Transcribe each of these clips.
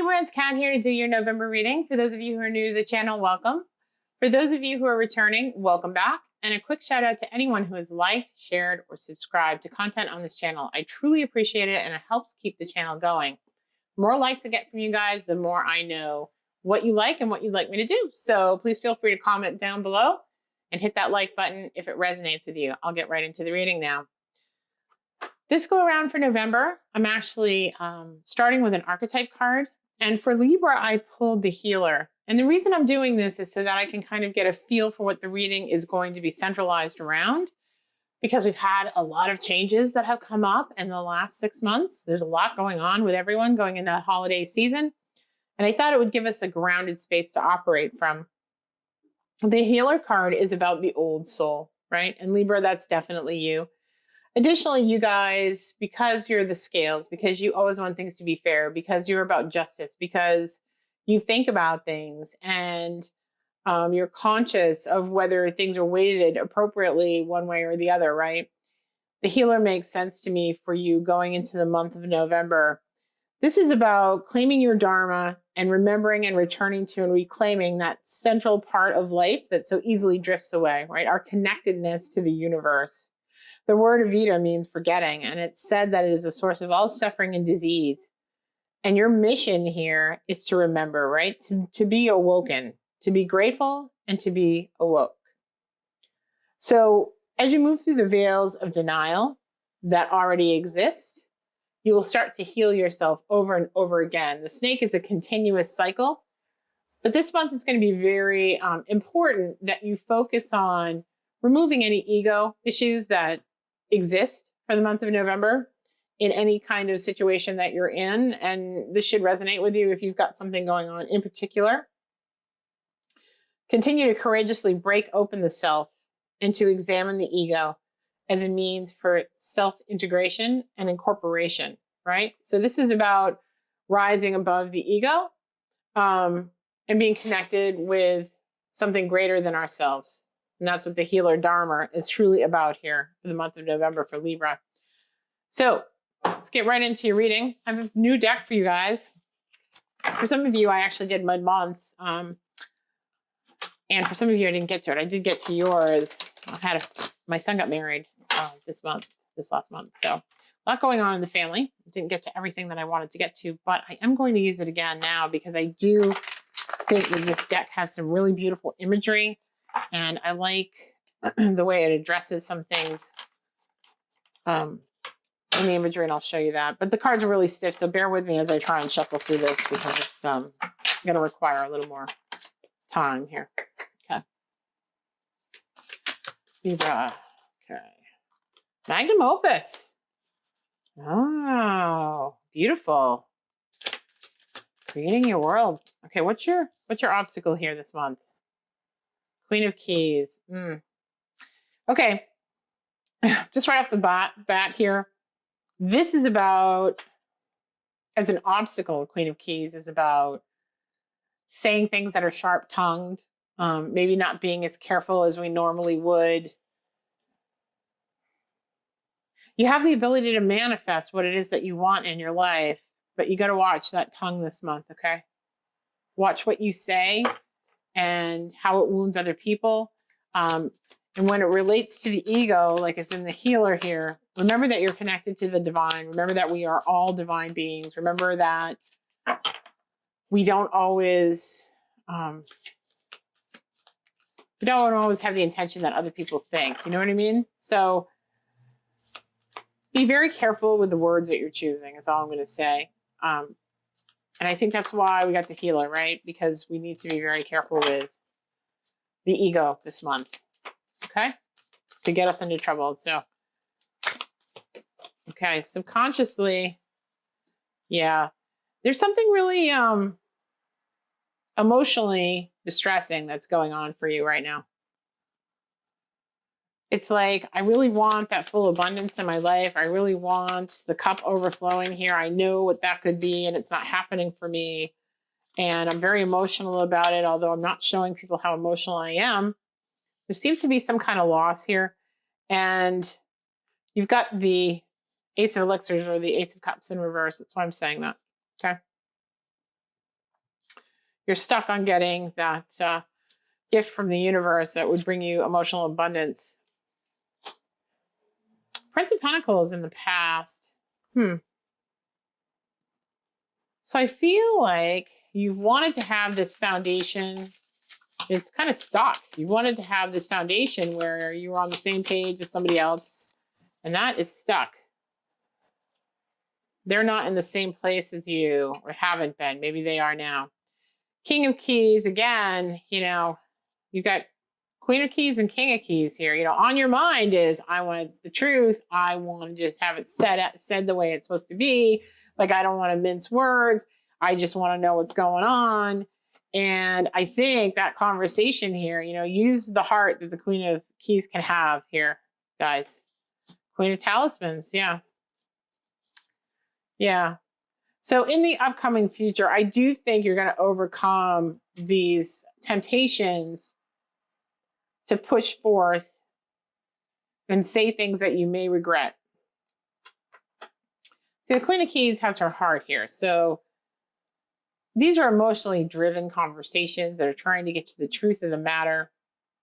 Libra, it's Kat here to do your November reading. For those of you who are new to the channel, welcome. For those of you who are returning, welcome back. And a quick shout out to anyone who has liked, shared, or subscribed to content on this channel. I truly appreciate it, and it helps keep the channel going. The more likes I get from you guys, the more I know what you like and what you'd like me to do. So please feel free to comment down below and hit that like button if it resonates with you. I'll get right into the reading now. This go around for November, I'm actually starting with an archetype card. And for Libra, I pulled the Healer. And the reason I'm doing this is so that I can kind of get a feel for what the reading is going to be centralized around, because we've had a lot of changes that have come up in the last 6 months. There's a lot going on with everyone going into holiday season. And I thought it would give us a grounded space to operate from. The Healer card is about the old soul, right? And Libra, that's definitely you. Additionally, you guys, because you're the scales, because you always want things to be fair, because you're about justice, because you think about things and you're conscious of whether things are weighted appropriately one way or the other, right? The Healer makes sense to me for you going into the month of November. This is about claiming your Dharma and remembering and returning to and reclaiming that central part of life that so easily drifts away, right? Our connectedness to the universe. The word Avita means forgetting, and it's said that it is a source of all suffering and disease. And your mission here is to remember, right? To be awoken, to be grateful, and to be awoke. So as you move through the veils of denial that already exist, you will start to heal yourself over and over again. The snake is a continuous cycle, but this month is going to be very important that you focus on removing any ego issues that exist for the month of November in any kind of situation that you're in. And this should resonate with you if you've got something going on in particular. Continue to courageously break open the self and to examine the ego as a means for self-integration and incorporation, right? So this is about rising above the ego and being connected with something greater than ourselves. And that's what the Healer Dharma is truly about here for the month of November for Libra. So let's get right into your reading. I have a new deck for you guys. For some of you, I actually did mud months. And for some of you, I didn't get to it. I did get to yours. My son got married this last month. So a lot going on in the family. Didn't get to everything that I wanted to get to, but I am going to use it again now because I do think that this deck has some really beautiful imagery. And I like the way it addresses some things in the imagery, and I'll show you that. But the cards are really stiff, so bear with me as I try and shuffle through this because it's going to require a little more time here. Okay. Libra. Okay. Magnum Opus. Oh, beautiful. Creating your world. Okay, what's your obstacle here this month? Queen of Keys. Okay, just right off the bat here, this is about, as an obstacle, Queen of Keys is about saying things that are sharp-tongued, maybe not being as careful as we normally would. You have the ability to manifest what it is that you want in your life, but you got to watch that tongue this month, okay? Watch what you say and how it wounds other people. And when it relates to the ego, like it's in the Healer here, remember that you're connected to the divine. Remember that we are all divine beings. Remember that we don't always have the intention that other people think. You know what I mean? So be very careful with the words that you're choosing, is all I'm going to say. And I think that's why we got the Healer, right? Because we need to be very careful with the ego this month, okay? To get us into trouble. So, okay, subconsciously, yeah, there's something really emotionally distressing that's going on for you right now. It's like, I really want that full abundance in my life. I really want the cup overflowing here. I know what that could be, and it's not happening for me. And I'm very emotional about it, although I'm not showing people how emotional I am. There seems to be some kind of loss here. And you've got the Ace of Elixirs or the Ace of Cups in reverse. That's why I'm saying that. Okay. You're stuck on getting that gift from the universe that would bring you emotional abundance. Prince of Pentacles in the past. So I feel like you've wanted to have this foundation. It's kind of stuck. You wanted to have this foundation where you were on the same page with somebody else, and that is stuck. They're not in the same place as you, or haven't been. Maybe they are now. King of Keys, again, you know, you've got Queen of Keys and King of Keys here. You know, on your mind is, I want the truth. I want to just have it said the way it's supposed to be. Like, I don't want to mince words. I just want to know what's going on. And I think that conversation here, you know, use the heart that the Queen of Keys can have here, guys. Queen of Talismans, yeah. Yeah. So in the upcoming future, I do think you're going to overcome these temptations to push forth and say things that you may regret. See, the Queen of Keys has her heart here. So these are emotionally driven conversations that are trying to get to the truth of the matter.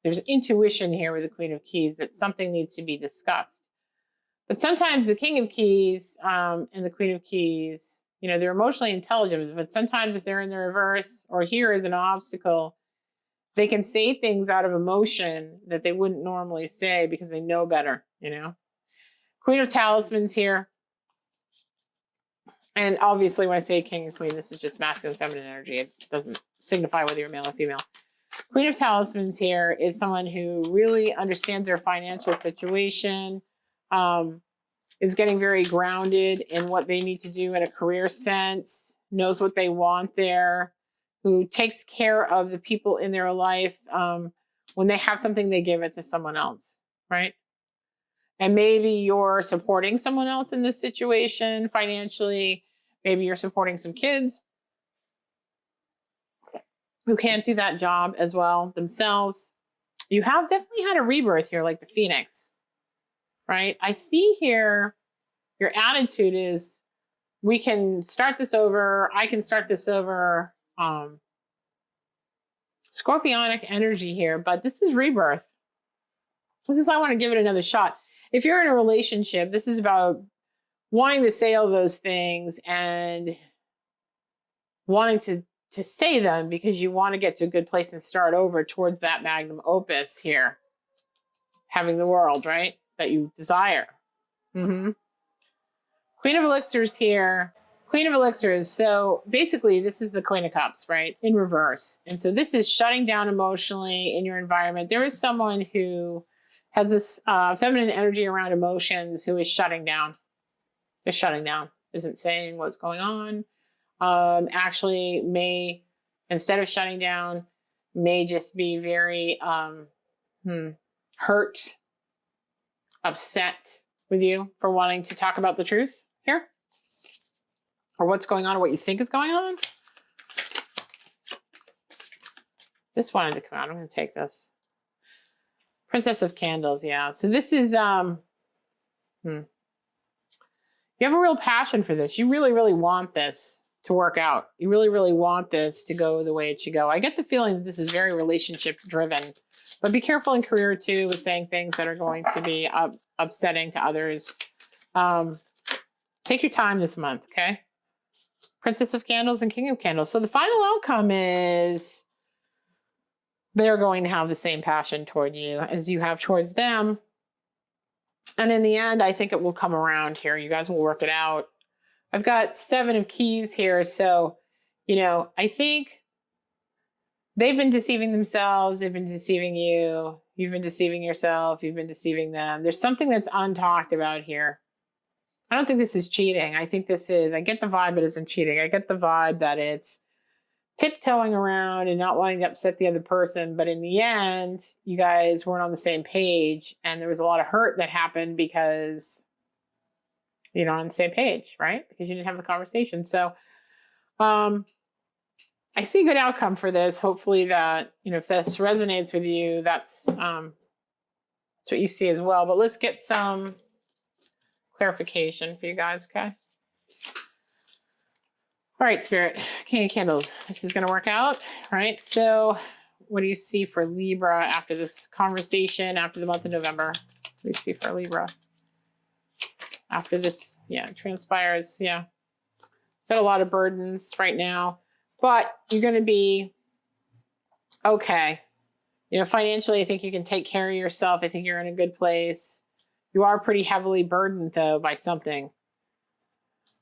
There's intuition here with the Queen of Keys that something needs to be discussed. But sometimes the King of Keys and the Queen of Keys, you know, they're emotionally intelligent, but sometimes if they're in the reverse or here is an obstacle, they can say things out of emotion that they wouldn't normally say because they know better, you know. Queen of Talismans here. And obviously when I say King and Queen, this is just masculine and feminine energy. It doesn't signify whether you're male or female. Queen of Talismans here is someone who really understands their financial situation, is getting very grounded in what they need to do in a career sense, knows what they want there, who takes care of the people in their life. When they have something, they give it to someone else, right? And maybe you're supporting someone else in this situation financially. Maybe you're supporting some kids who can't do that job as well themselves. You have definitely had a rebirth here, like the Phoenix, right? I see here your attitude is, we can start this over. I can start this over. Scorpionic energy here, but this is rebirth. This is, I want to give it another shot. If you're in a relationship, this is about wanting to say all those things and wanting to say them because you want to get to a good place and start over towards that magnum opus here. Having the world, right? That you desire. Queen of Elixirs here. Queen of Elixirs. So basically, this is the Queen of Cups, right? In reverse. And so this is shutting down emotionally in your environment. There is someone who has this feminine energy around emotions who is shutting down. Is shutting down. Isn't saying what's going on. Actually may, instead of shutting down, may just be very hurt, upset with you for wanting to talk about the truth here. Or what's going on, or what you think is going on. This wanted to come out. I'm going to take this. Princess of Candles, yeah. So this is, you have a real passion for this. You really, really want this to work out. You really, really want this to go the way it should go. I get the feeling that this is very relationship driven, but be careful in career too with saying things that are going to be upsetting to others. Take your time this month, okay? Princess of Candles and King of Candles. So the final outcome is they're going to have the same passion toward you as you have towards them. And in the end, I think it will come around here. You guys will work it out. I've got 7 of Keys here. So, you know, I think they've been deceiving themselves. They've been deceiving you. You've been deceiving yourself. You've been deceiving them. There's something that's untalked about here. I don't think this is cheating. I think this is, I get the vibe it isn't cheating. I get the vibe that it's tiptoeing around and not wanting to upset the other person. But in the end, you guys weren't on the same page. And there was a lot of hurt that happened because you're not on the same page, right? Because you didn't have the conversation. So I see a good outcome for this. Hopefully that, you know, if this resonates with you, that's what you see as well. But let's get some clarification for you guys, okay? All right, Spirit, King of Candles. This is going to work out. All right, so what do you see for Libra after this conversation, after the month of November? What do you see for Libra? After this, yeah, transpires, yeah. Got a lot of burdens right now, but you're going to be okay. You know, financially, I think you can take care of yourself. I think you're in a good place. You are pretty heavily burdened, though, by something.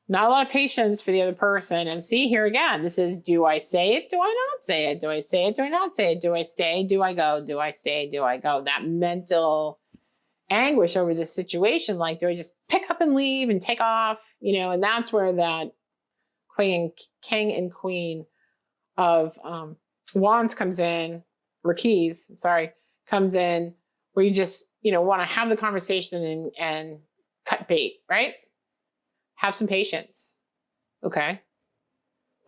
Not a lot of patience for the other person. And see, here again, this is, do I say it? Do I not say it? Do I say it? Do I not say it? Do I stay? Do I go? Do I stay? Do I go? That mental anguish over this situation. Like, do I just pick up and leave and take off? You know, and that's where that king and queen of wands comes in, or keys, sorry, comes in, where you just, you know, want to have the conversation and cut bait, right? Have some patience, okay?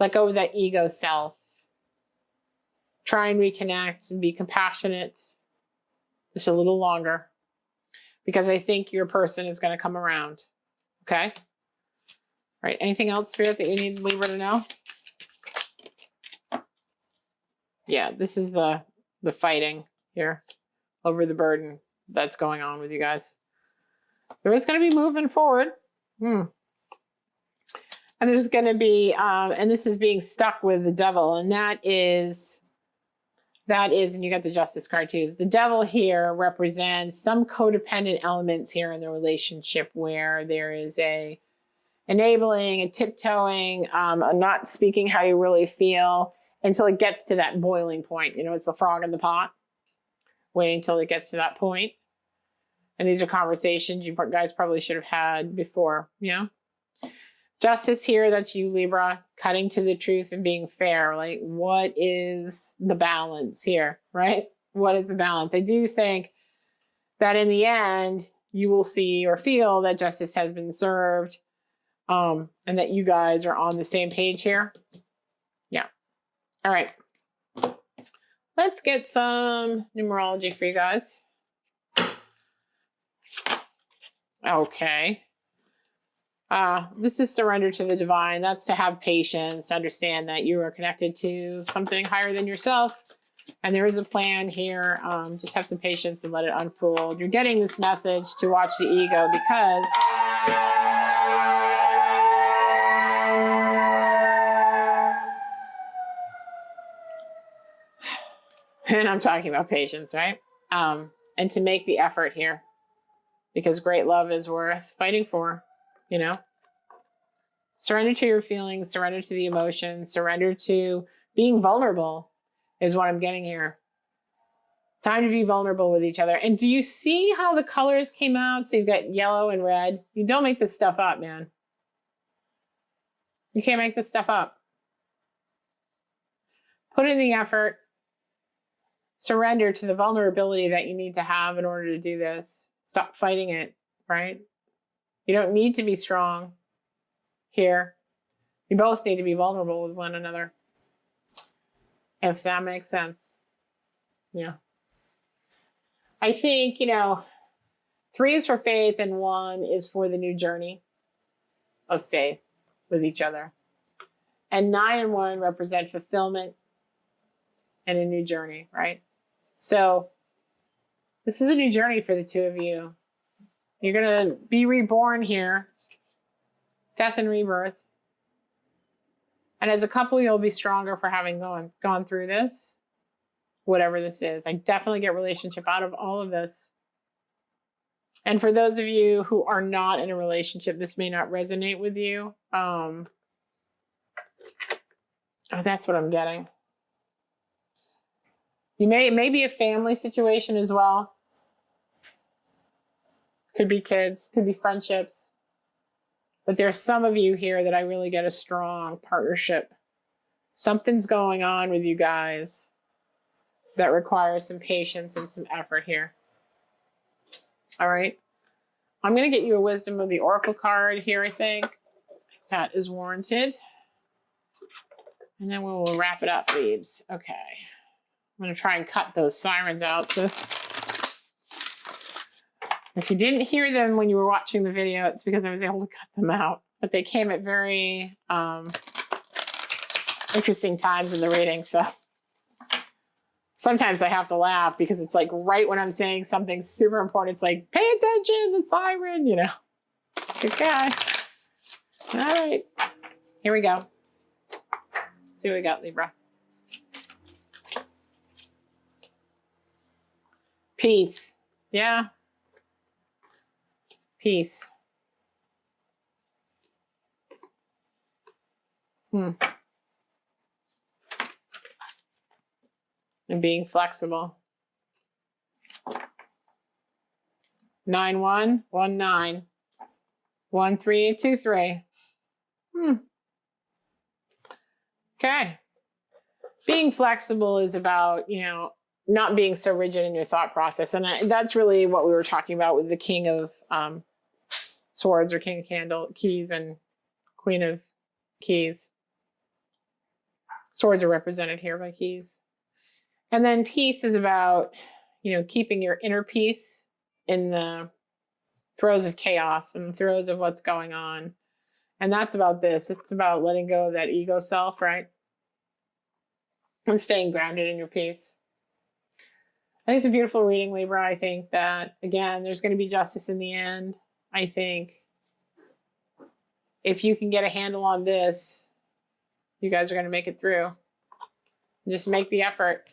Let go of that ego self. Try and reconnect and be compassionate just a little longer, because I think your person is going to come around, okay? All right, anything else, Spirit, that you need Libra to know? Yeah, this is the fighting here over the burden that's going on with you guys. There is going to be movement forward. And there's going to be, and this is being stuck with the devil, and that is, and you got the Justice card too. The devil here represents some codependent elements here in the relationship, where there is a enabling, a tiptoeing, a not speaking how you really feel until it gets to that boiling point. You know, it's the frog in the pot. Wait until it gets to that point. And these are conversations you guys probably should have had before, you know? Justice here, that's you, Libra, cutting to the truth and being fair. Like, what is the balance here, right? What is the balance? I do think that in the end, you will see or feel that justice has been served, and that you guys are on the same page here. Yeah. All right. Let's get some numerology for you guys. Okay. This is surrender to the divine. That's to have patience, to understand that you are connected to something higher than yourself. And there is a plan here. Just have some patience and let it unfold. You're getting this message to watch the ego, because and I'm talking about patience, right? And to make the effort here, because great love is worth fighting for, you know? Surrender to your feelings, surrender to the emotions, surrender to being vulnerable is what I'm getting here. Time to be vulnerable with each other. And do you see how the colors came out? So you've got yellow and red. You don't make this stuff up, man. You can't make this stuff up. Put in the effort. Surrender to the vulnerability that you need to have in order to do this. Stop fighting it, right? You don't need to be strong here. You both need to be vulnerable with one another. If that makes sense. Yeah. I think, you know, 3 is for faith and 1 is for the new journey of faith with each other. And 9 and 1 represent fulfillment and a new journey, right? So this is a new journey for the two of you. You're going to be reborn here. Death and rebirth. And as a couple, you'll be stronger for having gone through this. Whatever this is. I definitely get relationship out of all of this. And for those of you who are not in a relationship, this may not resonate with you. Oh, that's what I'm getting. It may be a family situation as well. Could be kids, could be friendships. But there's some of you here that I really get a strong partnership. Something's going on with you guys that requires some patience and some effort here. All right. I'm going to get you a Wisdom of the Oracle card here, I think. That is warranted. And then we will wrap it up, Leaves. Okay. I'm going to try and cut those sirens out. If you didn't hear them when you were watching the video, it's because I was able to cut them out. But they came at very interesting times in the reading. So sometimes I have to laugh because it's like right when I'm saying something super important, it's like, pay attention, the siren, you know. Good guy. All right. Here we go. Let's see what we got, Libra. Peace. Yeah. Peace. And being flexible. 9-1-1-9. 1-3-2-3. Okay. Being flexible is about, you know, not being so rigid in your thought process. And that's really what we were talking about with the King of Swords or King of Keys and Queen of Keys. Swords are represented here by keys. And then peace is about, you know, keeping your inner peace in the throes of chaos and the throes of what's going on. And that's about this. It's about letting go of that ego self, right? And staying grounded in your peace. I think it's a beautiful reading, Libra. I think that, again, there's going to be justice in the end. I think if you can get a handle on this, you guys are going to make it through. Just make the effort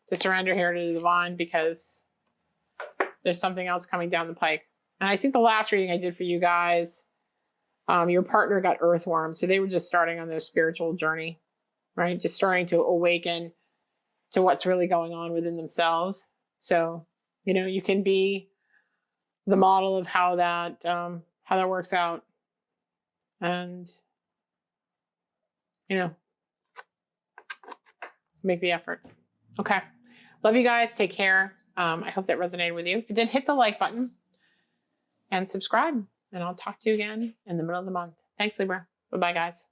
to surrender here to the divine, because there's something else coming down the pike. And I think the last reading I did for you guys, your partner got earthworm. So they were just starting on their spiritual journey, right? Just starting to awaken to what's really going on within themselves. So, you know, you can be the model of how that works out. And, you know, make the effort. Okay. Love you guys. Take care. I hope that resonated with you. If it did, hit the like button and subscribe. And I'll talk to you again in the middle of the month. Thanks, Libra. Bye-bye, guys.